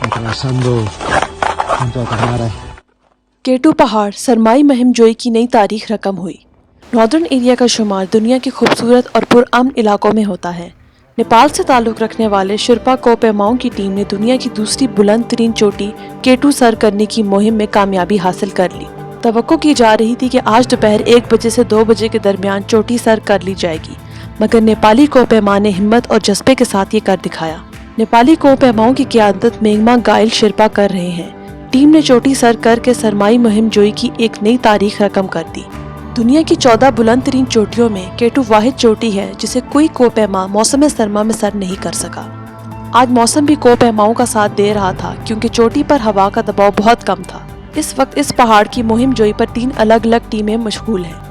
atravesando junto a Canara. केटू पहाड़ सरमाई मुहिम जोई की नई तारीख रकम हुई। नॉर्दर्न एरिया का शुमार दुनिया के खूबसूरत और पुरअमन इलाकों में होता है। नेपाल से ताल्लुक़ रखने वाले शिरपा कोपएमाओं की टीम ने दुनिया की दूसरी बुलंद तरीन चोटी केटू सर करने की मुहिम में कामयाबी हासिल कर ली। तवक्को की जा रही थी कि आज दोपहर 1 बजे से 2 बजे के दरमियान चोटी सर कर ली जाएगी, मगर नेपाली कोपएमा ने हिम्मत और जज्बे के साथ ये कर दिखाया। नेपाली कोपएमाओं की क़यादत मेंगमा गाइल शिरपा कर रहे हैं। टीम ने चोटी सर करके सरमाई मुहिम जोई की एक नई तारीख रकम कर दी। दुनिया की 14 बुलंद तरीन चोटियों में केटू वाहिद चोटी है जिसे कोई कोपएमा मौसम सरमा में सर नहीं कर सका। आज मौसम भी कोपएमाओं का साथ दे रहा था क्योंकि चोटी पर हवा का दबाव बहुत कम था। इस वक्त इस पहाड़ की मुहिम जोई पर 3 अलग अलग टीमें मशगूल हैं,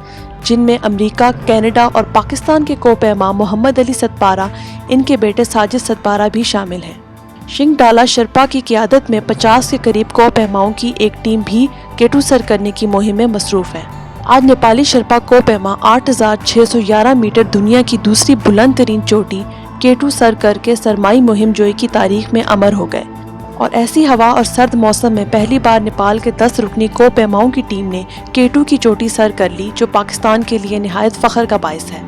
जिनमें अमेरिका, कनाडा और पाकिस्तान के कोपएमा मोहम्मद अली सतपारा, इनके बेटे साजिद सतपारा भी शामिल हैं। शिंग डाला शिरपा की क़यादत में 50 के करीब कोपएमाओं की एक टीम भी केटू सर करने की मुहिम में मसरूफ़ है। आज नेपाली शिरपा कोपएमा 8611 मीटर दुनिया की दूसरी बुलंद तरीन चोटी केटू सर करके सरमाई मुहिम जोई की तारीख में अमर हो गए और ऐसी हवा और सर्द मौसम में पहली बार नेपाल के 10 रुकनी कोपएमाओं की टीम ने केटू की चोटी सर कर ली, जो पाकिस्तान के लिए निहायत फ़ख्र का बाइस है।